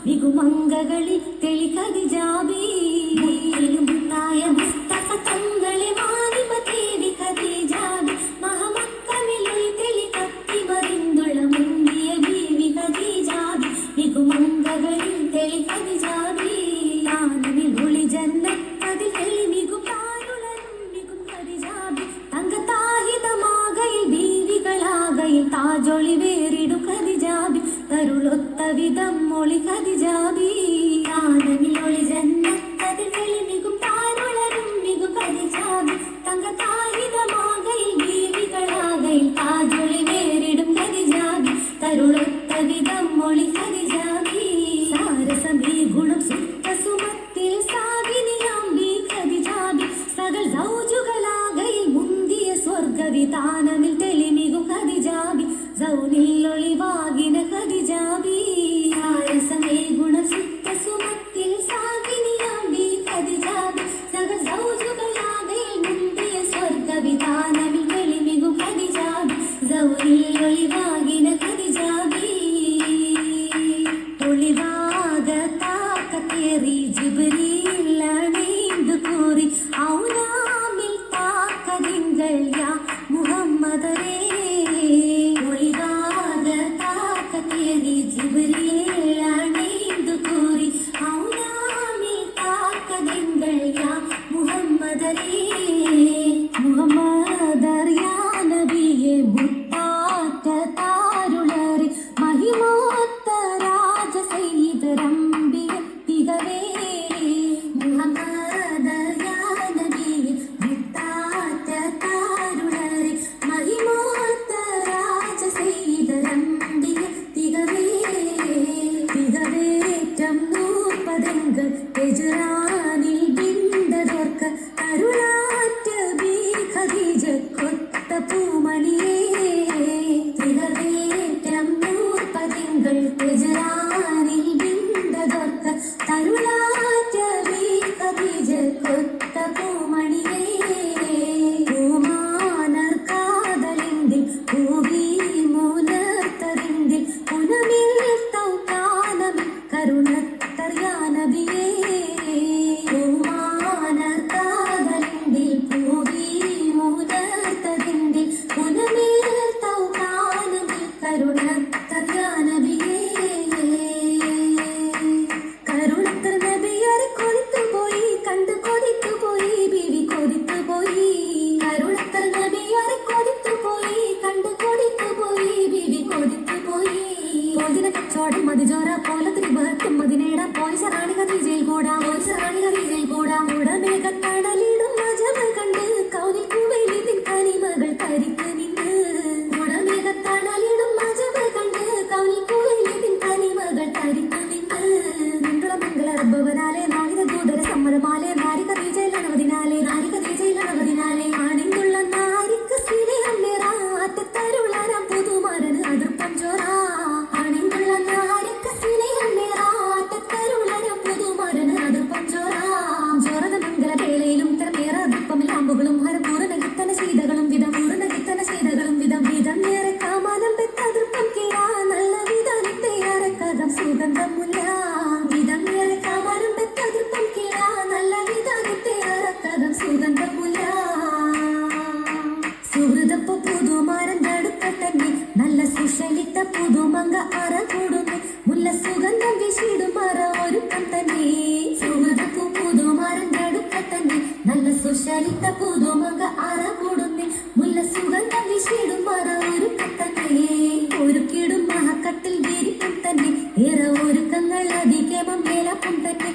മികുമംഗകളിൽ തെളി ഖദീജാബി മുത്തായ മുസ്തഫ തങ്ങളെ മാനിമ തേടി ഖദീജാബി മഹമക്കമിലൊളി തെളി കത്തി മറിന്തുള്ള മുന്തിയ ബീവി ഖദീജാബി മികുമംഗകളിൽ തെളി ഖദീജാബി താനവിൽ ഒളി ജന്നത്തതിൽ തെളി മികും താരുളരും മികും ഖദീജാബി തങ്കത്താഹിതമാകയിൽ ബീവികളാകയിൽ താജൊളി വേറിടും ഖദീജാബി തരുളൊത്ത വിധം മൊളി ഖദീജാബി താനവിലൊളി ജന്നത്തതിൽ തെളി മികും താരുളരും മികും ഖദീജാബി തങ്കത്താഹിതമാകയിൽ ബീവികളാകയിൽ താജൊളി വേറിടും ഖദീജാബി തരുളൊത്ത വിധം മൊളി ഖദീജാബി സാരസമീ ഗുണം സുമത്തിൽ സാഗിനിയാംബി ഖദീജാബി സകൽ സൗജുകളാകയിൽ മുന്തിയ സ്വർഗവിധാനമിൽ തെളിമികും ഖദീജാബി സൗനിൽ ഒളിവാകിന ഖദീജാബി സാരസമേ ഗുണം സുമത്തിൽ സാഗിനിയാംബി ഖദീജാബി സകൽ സൗജുകളാകയിൽ മുന്തിയ സ്വർഗവിധാനമിൽ തെളിമികും ഖദീജാബി സൗനിൽ ഒളിവാകിന ഖദീജാബി ഒളിവാകത്താക്കത്തേറി ജിബ്രീൽ അണീന്തു കൂറി ഔനാമിൽ താക്കതിങ്കൾ യാ മുഹമ്മദരേ ഒളിവാകത്താക്കത്തേറി ജിബ്രീൽ അണീന്തു കൂറി ഔനാമിൽ താക്കതിങ്കൾ യാ മുഹമ്മദരേ മുഹമ്മദറിയാ നബിയെ മുത്താറ്റ താരുളറി മഹിമോത്ത രാജ സയ്യിദരംബിയ തികവേ മുഹമ്മദറിയാ നബിയെ മുത്താറ്റ താരുളറി മഹിമോത്ത രാജ സയ്യിദരംബിയ തികവേ തികവേറ്റം നൂർപദങ്ങൾ എജറാനിൽ ബിന്ദതോർക്ക കരുളാറ്റ ബി ഖദീജ കൊത്ത പൂമണിയേ തികവേറ്റം നൂർപദങ്ങൾ എജറാനിൽ ബിന്ദതോർക്ക കരുളാറ്റ ബി ഖദീജ കൊത്ത പൂമണിയേ പൂമാനർ കാതലിന്തിൽ പൂവി മൂലത്തറിന്തിൽ പുനമിൽ തൗകാനമിൽ കരുണത്തറിയാ നബിയേ പൂമാനർ കാതലിന്തിൽ പൂവി മൂലത്തറിന്തിൽ പുനമിൽ തൗകാനമിൽ കരുണത്തറിയാ നബിയേ കരുണത്തർ നബിയരെ കൊതിത്തുപോയി കണ്ടു കൊതിത്തുപോയി ബീവി കൊതിത്തുപോയി കരുണത്തർ നബിയരെ കൊതിത്തുപോയി കണ്ടു കൊതിത്തുപോയി ബീവി കൊതിത്തുപോയി പോതിന കച്ചോടം മതിജോറ പോലത്തിരി ബഹത്തും മതിനേടാം പോലീസറാണി ഖദീജയിൽ കൂടാം പോലീസറാണി ഖദീജയിൽ കൂടാം ഉടമേഘത്തടലിടും മജമ കണ്ട് കൗനിൽ കുവൈലി നിൻ കനിമകൾ തരിത്ത് നിന്ന് ഉടമേഘത്തടലിടും മജമ കണ്ട് കൗനിൽ കുവൈലി നിൻ കനിമകൾ തരിത്ത് നിന്ന് മംഗള റബ്ബവനാലെ നാഹിത ദൂതര സമ്മതമാലെ നാരി ഖദീജയിലണവതിനാലെ നാരി ഖദീജയിലണവതിനാലെ ആണിന്നുള്ള നാരിക്ക് സ്നേഹം നേറാ അറ്റത്തരുളാരാം പുതുമാരന് അതിർപ്പം ചോറാ ആണിന്നുള്ള നാരിക്ക് സ്നേഹം നേറാ അറ്റത്തരുളാരാം പുതുമാരന് അതിർപ്പം ചോറാ ചോറത മംഗള വേളയിലും തരമേറെ അതിർപ്പമിൽ അമ്പുകളും ഹരപൂർണ കിത്തന സീതകളും വിധം പൂർണ്ണ കിത്തന സീതകളും വിധം വിധം നേരെ കാമാനം പെത്ത അതിർപ്പം കേടാ നല്ല വിധാനത്തെ അരക്കകം സുഗന്ധം മുല്ല വിധം നേരെ കാമാനം പെത്ത അതിർപ്പം കേടാ നല്ല വിധാനത്തെ അരക്കകം സുഗന്ധം മുല്ല സുഹൃതപ്പ പുതുമാരന്റെ അടുക്കത്തന്നെ നല്ല സുശലിത്ത പുതുമങ്ക അറ കൂടുന്നു മുല്ല സുഗന്ധം വിശിടും അറ ഒരുക്കം തന്നെ സുഹൃതപ്പു പുതുമാരന്റെ അടുക്കത്തന്നെ നല്ല സുശലിത്ത പുതുമങ്ക അറ കൂടുന്നു മുല്ല സുഗന്ധം വിശിടും അറ ഒരുക്കം തന്നെ ഒരുക്കിടും മഹക്കട്ടിൽ വിരിപ്പും തന്നെ ഏറെ ഒരുക്കങ്ങൾ അധികമം മേലപ്പും തന്നെ